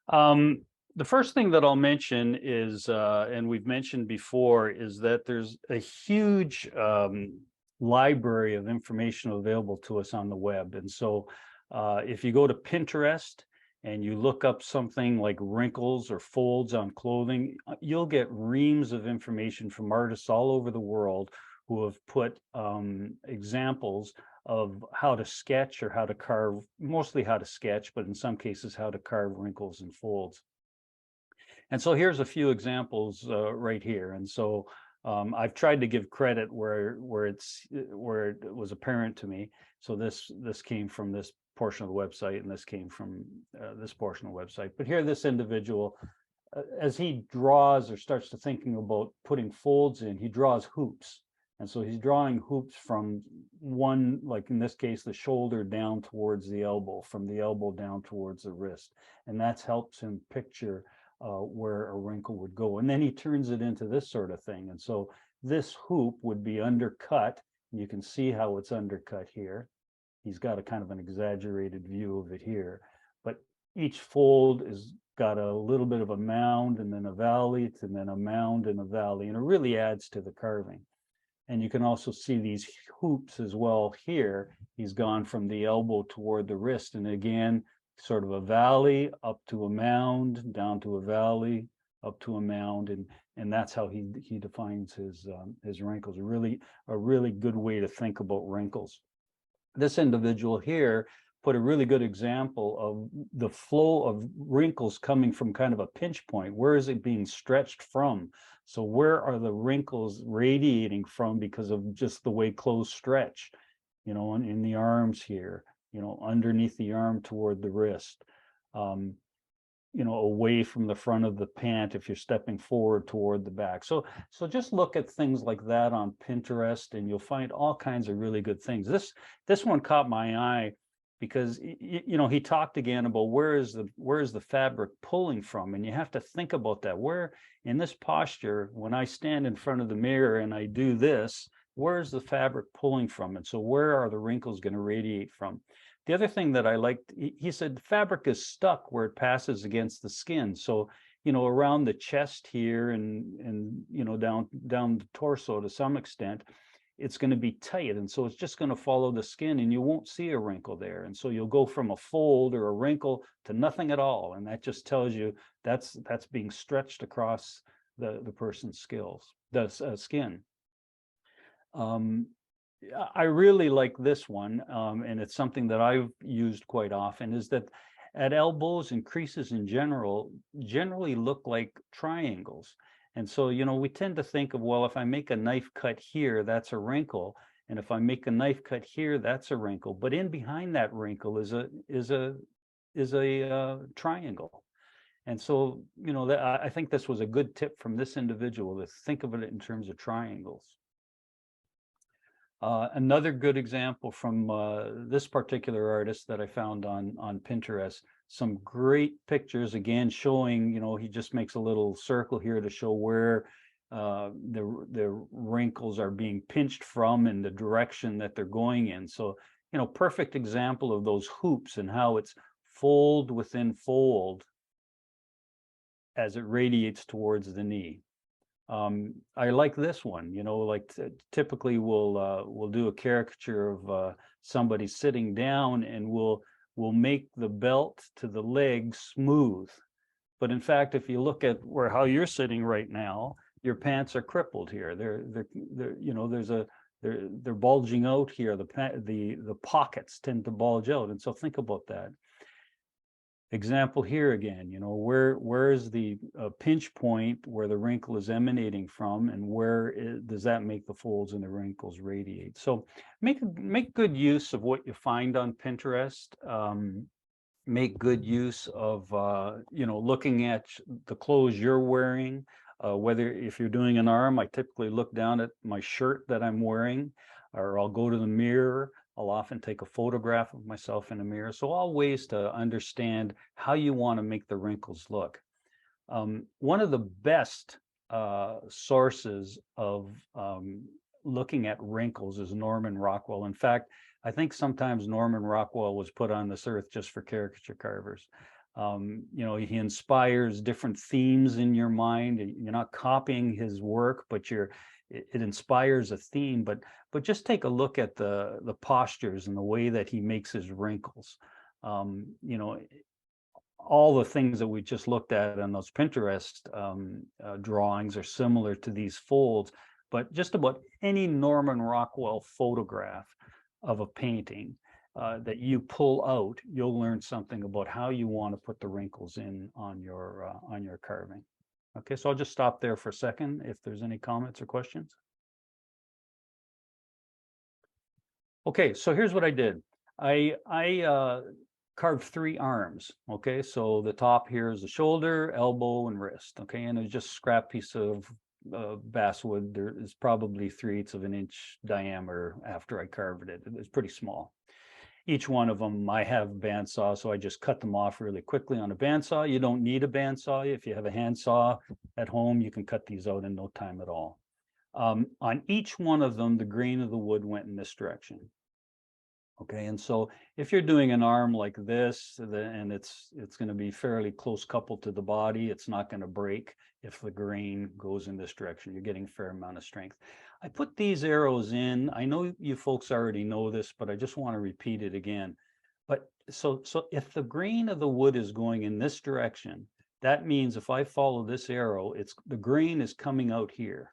Um, the first thing that I'll mention is, and we've mentioned before, is that there's a huge library of information available to us on the web. And so if you go to Pinterest and you look up something like wrinkles or folds on clothing, you'll get reams of information from artists all over the world who have put examples of how to sketch or how to carve, mostly how to sketch, but in some cases how to carve wrinkles and folds. And so here's a few examples right here. And so I've tried to give credit where it was apparent to me. So this came from this portion of the website, and this came from this portion of the website. But here, this individual, as he draws or starts to thinking about putting folds in, he draws hoops. And so he's drawing hoops from one, like in this case, the shoulder down towards the elbow, from the elbow down towards the wrist. And that helps him picture where a wrinkle would go. And then he turns it into this sort of thing. And so this hoop would be undercut. And you can see how it's undercut here. He's got a kind of an exaggerated view of it here. But each fold is got a little bit of a mound and then a valley and then a mound and a valley. And it really adds to the carving. And you can also see these hoops as well here. He's gone from the elbow toward the wrist. And again, sort of a valley up to a mound, down to a valley, up to a mound. And that's how he defines his wrinkles. A really good way to think about wrinkles. This individual here put a really good example of the flow of wrinkles coming from kind of a pinch point. Where is it being stretched from? So where are the wrinkles radiating from because of just the way clothes stretch, in the arms here, underneath the arm toward the wrist, away from the front of the pant if you're stepping forward toward the back. So just look at things like that on Pinterest and you'll find all kinds of really good things. This one caught my eye because he talked again about where is the fabric pulling from, and you have to think about that. Where in this posture, when I stand in front of the mirror and I do this, where is the fabric pulling from? And so where are the wrinkles going to radiate from? The other thing that I liked, he said fabric is stuck where it passes against the skin. So, around the chest here and down the torso to some extent, it's going to be tight. And so it's just going to follow the skin and you won't see a wrinkle there. And so you'll go from a fold or a wrinkle to nothing at all. And that just tells you that's being stretched across the person's skin. I really like this one, and it's something that I've used quite often, is that at elbows and creases in generally look like triangles. And so, we tend to think of, well, if I make a knife cut here, that's a wrinkle. And if I make a knife cut here, that's a wrinkle. But in behind that wrinkle is a triangle. And so, I think this was a good tip from this individual to think of it in terms of triangles. Another good example from this particular artist that I found on Pinterest, some great pictures, again, showing, he just makes a little circle here to show where the wrinkles are being pinched from and the direction that they're going in. So, perfect example of those hoops and how it's fold within fold as it radiates towards the knee. I like this one, like typically we'll do a caricature of somebody sitting down and we'll make the belt to the leg smooth. But in fact, if you look at how you're sitting right now, your pants are crippled here. They're bulging out here. The pockets tend to bulge out. And so think about that. Example here again, where is the pinch point where the wrinkle is emanating from, and does that make the folds and the wrinkles radiate? So make good use of what you find on Pinterest. Make good use of looking at the clothes you're wearing. Whether if you're doing an arm, I typically look down at my shirt that I'm wearing, or I'll go to the mirror. I'll often take a photograph of myself in a mirror. So all ways to understand how you want to make the wrinkles look. One of the best sources of looking at wrinkles is Norman Rockwell. In fact, I think sometimes Norman Rockwell was put on this earth just for caricature carvers. You know, he inspires different themes in your mind. You're not copying his work, but it inspires a theme. But just take a look at the postures and the way that he makes his wrinkles. You know, all the things that we just looked at in those Pinterest drawings are similar to these folds, but just about any Norman Rockwell photograph of a painting that you pull out, you'll learn something about how you want to put the wrinkles in on your carving. Okay, so I'll just stop there for a second if there's any comments or questions. Okay, so here's what I did. I carved 3 arms. Okay, so the top here is the shoulder, elbow, and wrist. Okay, and it's just scrap piece of basswood. There is probably 3/8 of an inch diameter after I carved it. It's pretty small. Each one of them, I have bandsaw, so I just cut them off really quickly on a bandsaw. You don't need a bandsaw. If you have a handsaw at home, you can cut these out in no time at all. On each one of them, the grain of the wood went in this direction. Okay, and so if you're doing an arm like this, and it's going to be fairly close coupled to the body, it's not going to break if the grain goes in this direction. You're getting a fair amount of strength. I put these arrows in. I know you folks already know this, but I just want to repeat it again. But so if the grain of the wood is going in this direction, that means if I follow this arrow, the grain is coming out here.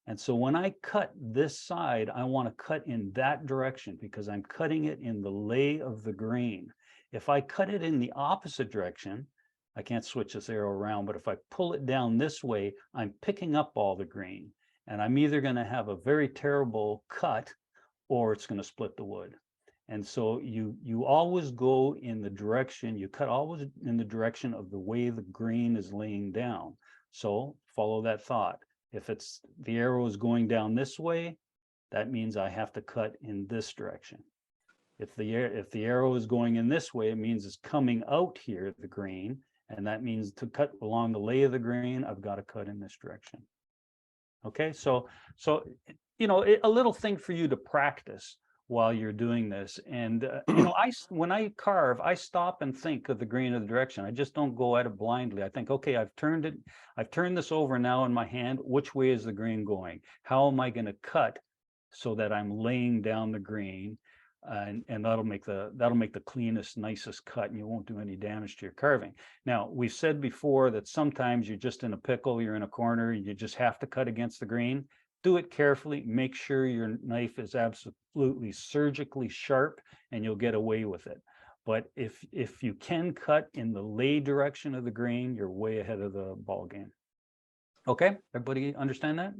And so when I cut this side, I want to cut in that direction because I'm cutting it in the lay of the grain. If I cut it in the opposite direction, I can't switch this arrow around, but if I pull it down this way, I'm picking up all the grain. And I'm either going to have a very terrible cut or it's going to split the wood. And so you always go in the direction, you cut always in the direction of the way the grain is laying down. So follow that thought. If the arrow is going down this way, that means I have to cut in this direction. If the arrow is going in this way, it means it's coming out here, the grain, and that means to cut along the lay of the grain, I've got to cut in this direction. Okay, so you know, a little thing for you to practice while you're doing this. And you know, when I carve, I stop and think of the grain of the direction. I just don't go at it blindly. I think, okay, I've turned this over now in my hand. Which way is the grain going? How am I going to cut so that I'm laying down the grain? And that'll make the cleanest, nicest cut, and you won't do any damage to your carving. Now, we've said before that sometimes you're just in a pickle, you're in a corner, you just have to cut against the grain. Do it carefully. Make sure your knife is absolutely surgically sharp, and you'll get away with it. But if you can cut in the lay direction of the grain, you're way ahead of the ball game. Okay, everybody understand that?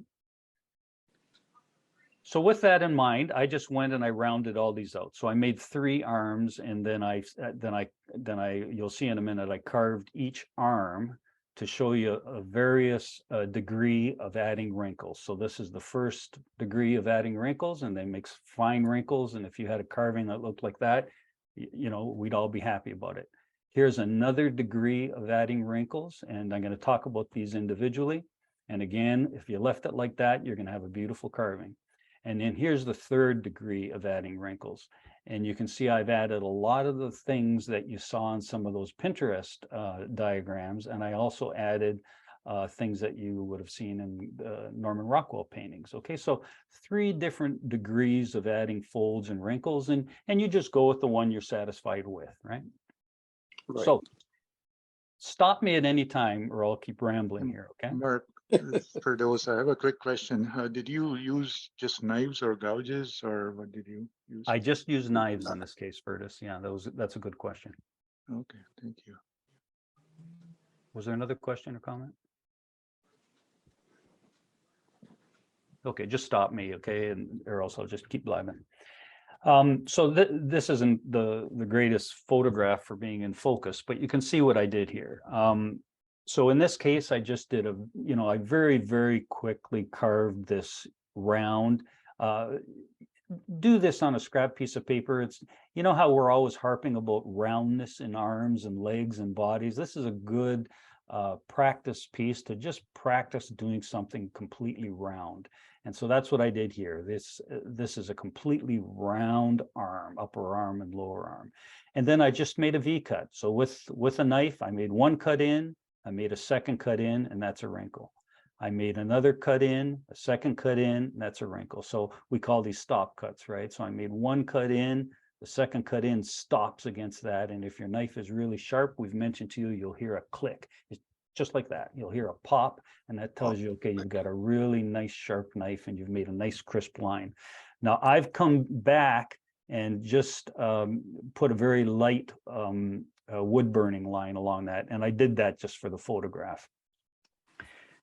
So with that in mind, I just went and I rounded all these out. So I made 3 arms, and then you'll see in a minute, I carved each arm to show you a various degree of adding wrinkles. So this is the first degree of adding wrinkles, and then makes fine wrinkles. And if you had a carving that looked like that, you know, we'd all be happy about it. Here's another degree of adding wrinkles, and I'm going to talk about these individually. And again, if you left it like that, you're going to have a beautiful carving. And then here's the 3rd degree of adding wrinkles. And you can see I've added a lot of the things that you saw in some of those Pinterest diagrams. And I also added things that you would have seen in Norman Rockwell paintings. Okay, so 3 different degrees of adding folds and wrinkles. And you just go with the one you're satisfied with, right? So stop me at any time or I'll keep rambling here, okay? Mark, for those, I have a quick question. Did you use just knives or gouges, or what did you use? I just use knives in this case, Fergus. Yeah, that's a good question. Okay, thank you. Was there another question or comment? Okay, just stop me, okay, or else I'll just keep blabbing. So this isn't the greatest photograph for being in focus, but you can see what I did here. So in this case, I just did I very, very quickly carved this round. Do this on a scrap piece of paper. It's, you know how we're always harping about roundness in arms and legs and bodies. This is a good practice piece to just practice doing something completely round. And so that's what I did here. This is a completely round arm, upper arm and lower arm. And then I just made a V cut. So with a knife, I made one cut in, I made a second cut in, and that's a wrinkle. I made another cut in, a second cut in, and that's a wrinkle. So we call these stop cuts, right? So I made one cut in, the second cut in stops against that. And if your knife is really sharp, we've mentioned to you, you'll hear a click. It's just like that. You'll hear a pop, and that tells you, okay, you've got a really nice sharp knife and you've made a nice crisp line. Now I've come back and just put a very light wood burning line along that. And I did that just for the photograph.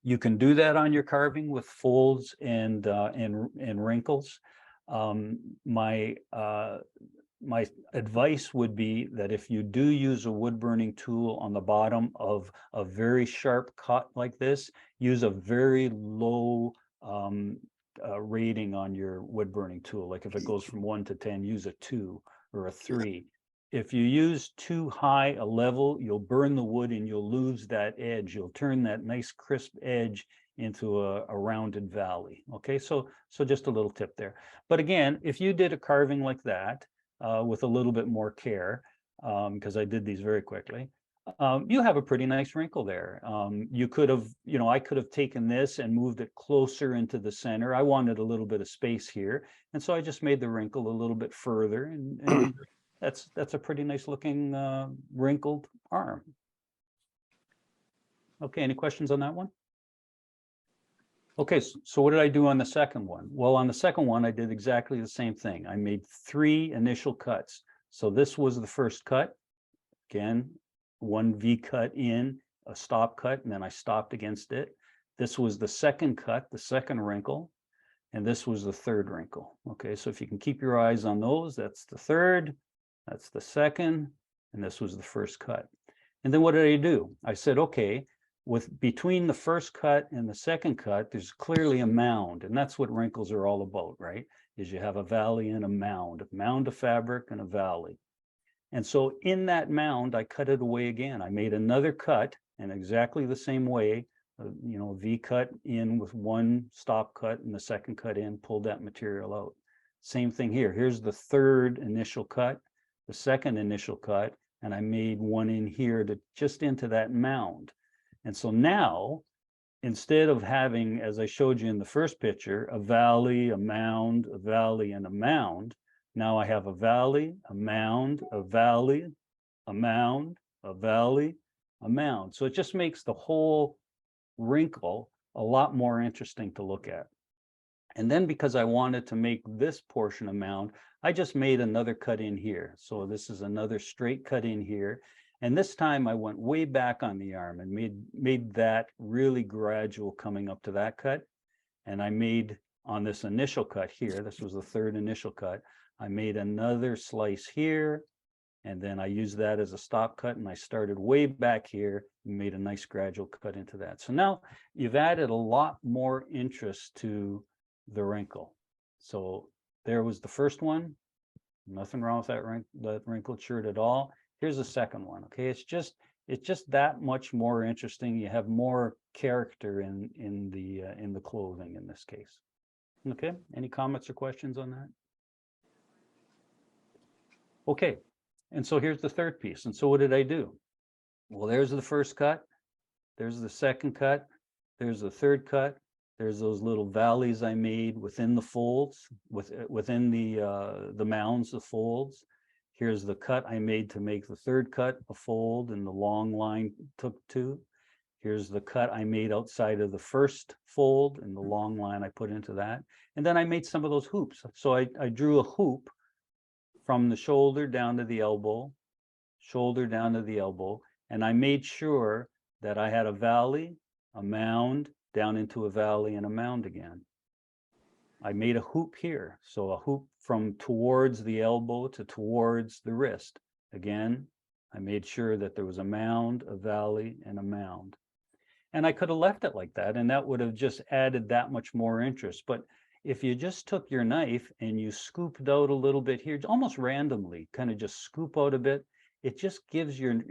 You can do that on your carving with folds and wrinkles. My advice would be that if you do use a wood burning tool on the bottom of a very sharp cut like this, use a very low rating on your wood burning tool. Like if it goes from 1 to 10, use a 2 or a 3. If you use too high a level, you'll burn the wood and you'll lose that edge. You'll turn that nice crisp edge into a rounded valley. Okay, so just a little tip there. But again, if you did a carving like that with a little bit more care, because I did these very quickly, you have a pretty nice wrinkle there. You could have, I could have taken this and moved it closer into the center. I wanted a little bit of space here, and so I just made the wrinkle a little bit further, and that's a pretty nice looking wrinkled arm. Okay, any questions on that one? Okay, so what did I do on the second one? Well, on the second one, I did exactly the same thing. I made 3 initial cuts. So this was the first cut. Again, one V cut in, a stop cut, and then I stopped against it. This was the second cut, the second wrinkle, and this was the third wrinkle. Okay, so if you can keep your eyes on those, that's the third, that's the second, and this was the first cut. And then what did I do? I said, okay, between the first cut and the second cut, there's clearly a mound, and that's what wrinkles are all about, right? Is you have a valley and a mound of fabric and a valley. And so in that mound, I cut it away again. I made another cut in exactly the same way, V cut in with one stop cut and the second cut in, pulled that material out. Same thing here. Here's the third initial cut, the second initial cut, and I made one in here to just into that mound. And so now, instead of having, as I showed you in the first picture, a valley, a mound, a valley, and a mound, now I have a valley, a mound, a valley, a mound, a valley, a mound. So it just makes the whole wrinkle a lot more interesting to look at. And then because I wanted to make this portion a mound, I just made another cut in here. So this is another straight cut in here. And this time I went way back on the arm and made that really gradual coming up to that cut. And I made on this initial cut here, this was the third initial cut, I made another slice here, and then I used that as a stop cut, and I started way back here and made a nice gradual cut into that. So now you've added a lot more interest to the wrinkle. So there was the first one, nothing wrong with that wrinkled shirt at all. Here's the second one. Okay, it's just that much more interesting. You have more character in the clothing in this case. Okay, any comments or questions on that? Okay, and so here's the third piece. And so what did I do? Well, there's the first cut, there's the second cut, there's the third cut, there's those little valleys I made within the folds, within the mounds of folds. Here's the cut I made to make the third cut a fold, and the long line took 2. Here's the cut I made outside of the first fold, and the long line I put into that. And then I made some of those hoops. So I drew a hoop from the shoulder down to the elbow, shoulder down to the elbow, and I made sure that I had a valley, a mound, down into a valley, and a mound again. I made a hoop here, so a hoop from towards the elbow to towards the wrist. Again, I made sure that there was a mound, a valley, and a mound. And I could have left it like that, and that would have just added that much more interest. But if you just took your knife and you scooped out a little bit here, almost randomly, kind of just scoop out a bit, it just gives your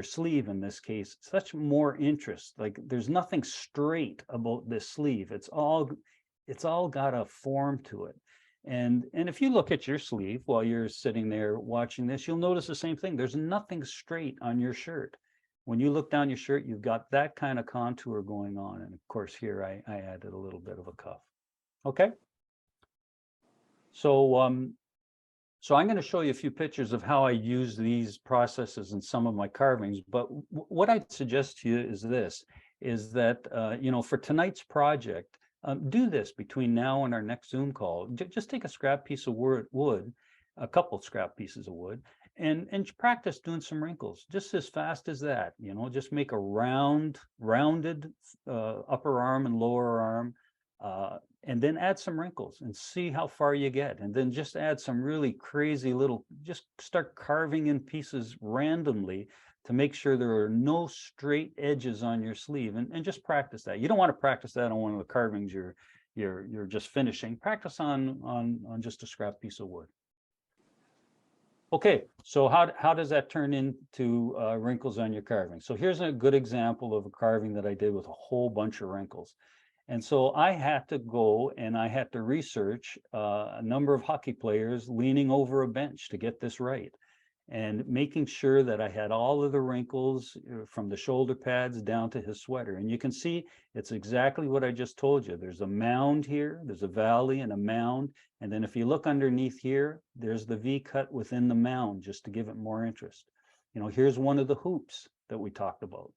sleeve, in this case, such more interest. Like there's nothing straight about this sleeve. It's all it's all got a form to it. And if you look at your sleeve while you're sitting there watching this, you'll notice the same thing. There's nothing straight on your shirt. When you look down your shirt, you've got that kind of contour going on. And of course, here I added a little bit of a cuff. Okay. So so I'm going to show you a few pictures of how I use these processes in some of my carvings. But what I'd suggest to you is this, is that, you know, for tonight's project, do this between now and our next Zoom call. Just take a scrap piece of wood, a couple scrap pieces of wood, and practice doing some wrinkles, just as fast as that. You know, just make a rounded upper arm and lower arm, and then add some wrinkles and see how far you get. And then just add some really crazy little, just start carving in pieces randomly to make sure there are no straight edges on your sleeve, and just practice that. You don't want to practice that on one of the carvings you're just finishing. Practice on just a scrap piece of wood. Okay, so how does that turn into wrinkles on your carving? So here's a good example of a carving that I did with a whole bunch of wrinkles. And so I had to go and I had to research a number of hockey players leaning over a bench to get this right, and making sure that I had all of the wrinkles from the shoulder pads down to his sweater. And you can see it's exactly what I just told you. There's a mound here, there's a valley and a mound. And then if you look underneath here, there's the V cut within the mound, just to give it more interest. You know, here's one of the hoops that we talked about.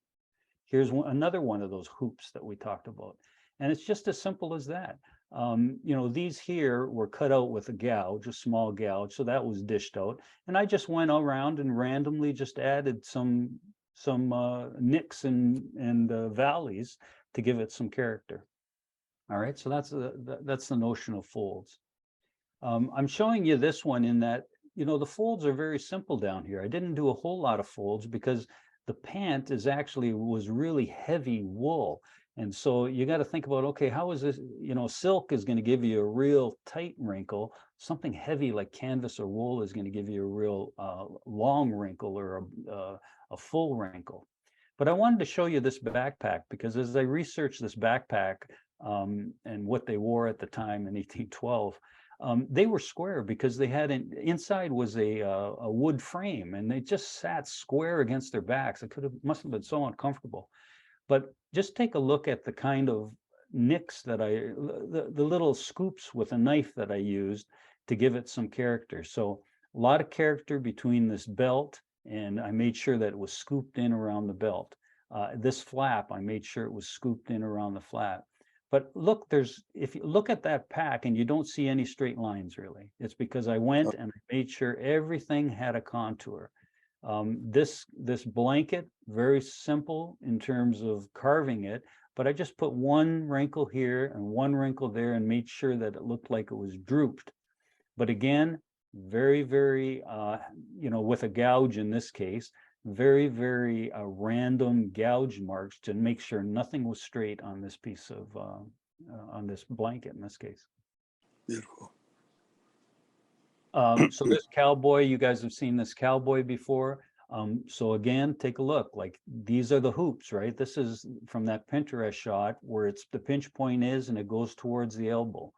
Here's another one of those hoops that we talked about. And it's just as simple as that. You know, these here were cut out with a gouge, a small gouge, so that was dished out. And I just went around and randomly just added some nicks and valleys to give it some character. All right, so that's the notion of folds. I'm showing you this one in that, you know, the folds are very simple down here. I didn't do a whole lot of folds because the pant was really heavy wool. And so you got to think about, okay, how is this, you know, silk is going to give you a real tight wrinkle. Something heavy like canvas or wool is going to give you a real long wrinkle, or a full wrinkle. But I wanted to show you this backpack because as I researched this backpack and what they wore at the time in 1812, they were square because they had inside was a wood frame, and they just sat square against their backs. It must have been so uncomfortable. But just take a look at the kind of nicks that the little scoops with a knife that I used to give it some character. So a lot of character between this belt, and I made sure that it was scooped in around the belt. This flap, I made sure it was scooped in around the flap. But look, if you look at that pack and you don't see any straight lines really, it's because I went and I made sure everything had a contour. This blanket, very simple in terms of carving it, but I just put one wrinkle here and one wrinkle there and made sure that it looked like it was drooped. But again, very, very, you know, with a gouge in this case, very, very random gouge marks to make sure nothing was straight on this piece of, on this blanket in this case. Beautiful. So this cowboy, you guys have seen this cowboy before. So again, take a look, like these are the hoops, right? This is from that Pinterest shot where the pinch point is and it goes towards the elbow.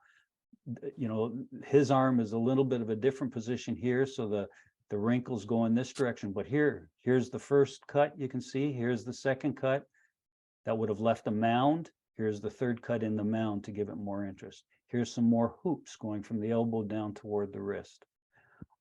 You know, his arm is a little bit of a different position here, so the wrinkles go in this direction. But here's the first cut, you can see, here's the second cut that would have left a mound. Here's the third cut in the mound to give it more interest. Here's some more hoops going from the elbow down toward the wrist.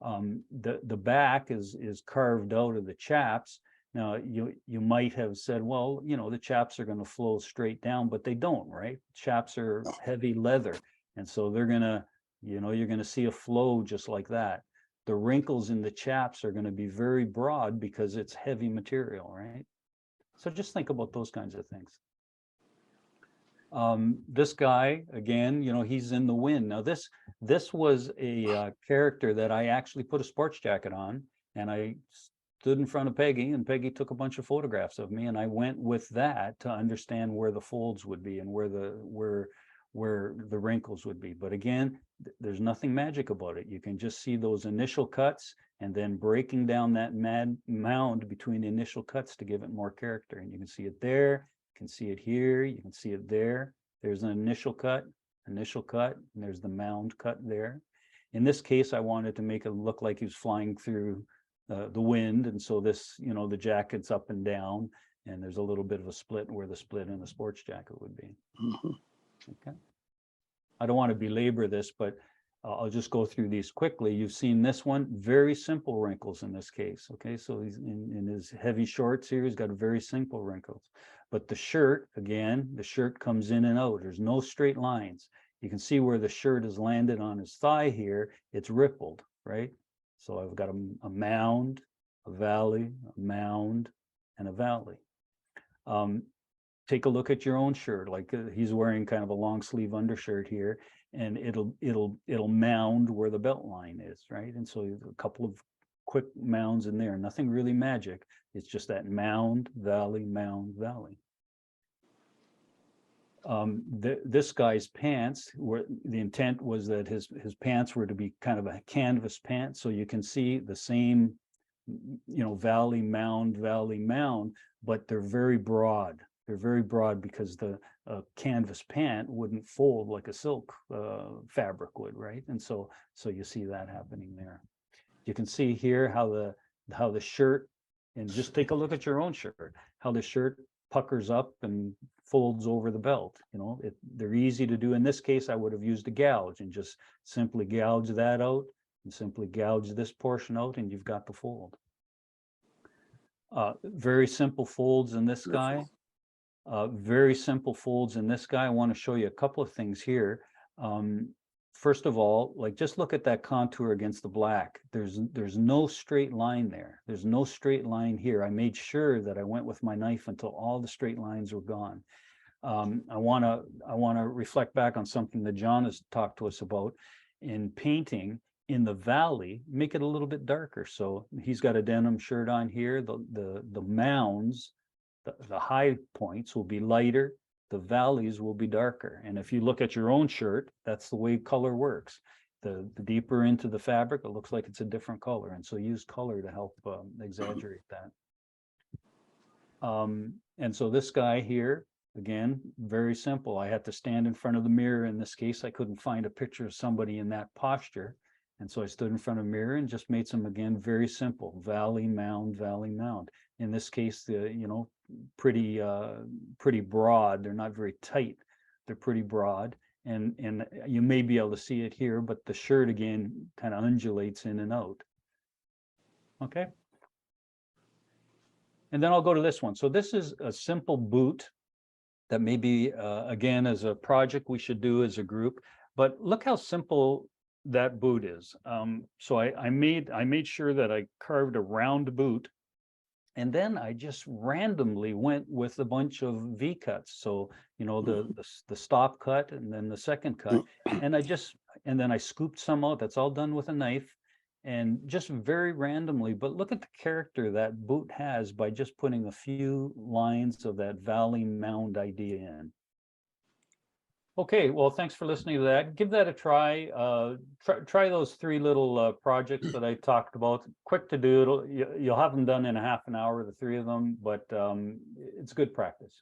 The back is carved out of the chaps. Now you might have said, well, you know, the chaps are going to flow straight down, but they don't, right? Chaps are heavy leather, and so they're gonna, you know, you're going to see a flow just like that. The wrinkles in the chaps are going to be very broad because it's heavy material, right? So just think about those kinds of things. This guy, again, you know, he's in the wind. Now this was a character that I actually put a sports jacket on, and I stood in front of Peggy, and Peggy took a bunch of photographs of me, and I went with that to understand where the folds would be and where the wrinkles would be. But again, there's nothing magic about it. You can just see those initial cuts and then breaking down that mound between the initial cuts to give it more character. And you can see it there, you can see it here, you can see it there. There's an initial cut, initial cut, and there's the mound cut there. In this case, I wanted to make it look like he was flying through the wind, and so this, the jacket's up and down, and there's a little bit of a split where the split in the sports jacket would be. Okay. I don't want to belabor this, but I'll just go through these quickly. You've seen this one, very simple wrinkles in this case. Okay, so he's in his heavy shorts here, he's got very simple wrinkles. But the shirt, again, the shirt comes in and out. There's no straight lines. You can see where the shirt has landed on his thigh here. It's rippled, right? So I've got a mound, a valley, a mound, and a valley. Take a look at your own shirt. Like he's wearing kind of a long sleeve undershirt here, and it'll mound where the belt line is, right? And so a couple of quick mounds in there, nothing really magic. It's just that mound, valley, mound, valley. This guy's pants, where the intent was that his pants were to be kind of a canvas pants, so you can see the same, valley, mound, but they're very broad. They're very broad because the canvas pant wouldn't fold like a silk fabric would, right? And so you see that happening there. You can see here how the shirt, and just take a look at your own shirt, how the shirt puckers up and folds over the belt. They're easy to do. In this case, I would have used a gouge and just simply gouge that out and simply gouge this portion out, and you've got the fold. Very simple folds in this guy. Very simple folds in this guy. I want to show you a couple of things here. First of all, just look at that contour against the black. There's no straight line there. There's no straight line here. I made sure that I went with my knife until all the straight lines were gone. I want to reflect back on something that John has talked to us about in painting. In the valley, make it a little bit darker. So he's got a denim shirt on here. The mounds, the high points will be lighter, the valleys will be darker. And if you look at your own shirt, that's the way color works. The deeper into the fabric, it looks like it's a different color. And so use color to help exaggerate that. And so this guy here, again, very simple. I had to stand in front of the mirror. In this case, I couldn't find a picture of somebody in that posture. And so I stood in front of a mirror and just made some, again, very simple, valley, mound, valley, mound. In this case, pretty broad. They're not very tight. They're pretty broad. And you may be able to see it here, but the shirt, again, kind of undulates in and out. Okay. And then I'll go to this one. So this is a simple boot that maybe, again, as a project we should do as a group. But look how simple that boot is. So I made sure that I carved a round boot, and then I just randomly went with a bunch of V cuts. So the stop cut and then the second cut, and then I scooped some out. That's all done with a knife, and just very randomly. But look at the character that boot has by just putting a few lines of that valley mound idea in. Okay, well, thanks for listening to that. Give that a try. Try those three little projects that I talked about. Quick to do. You'll have them done in a half an hour, the three of them, but it's good practice.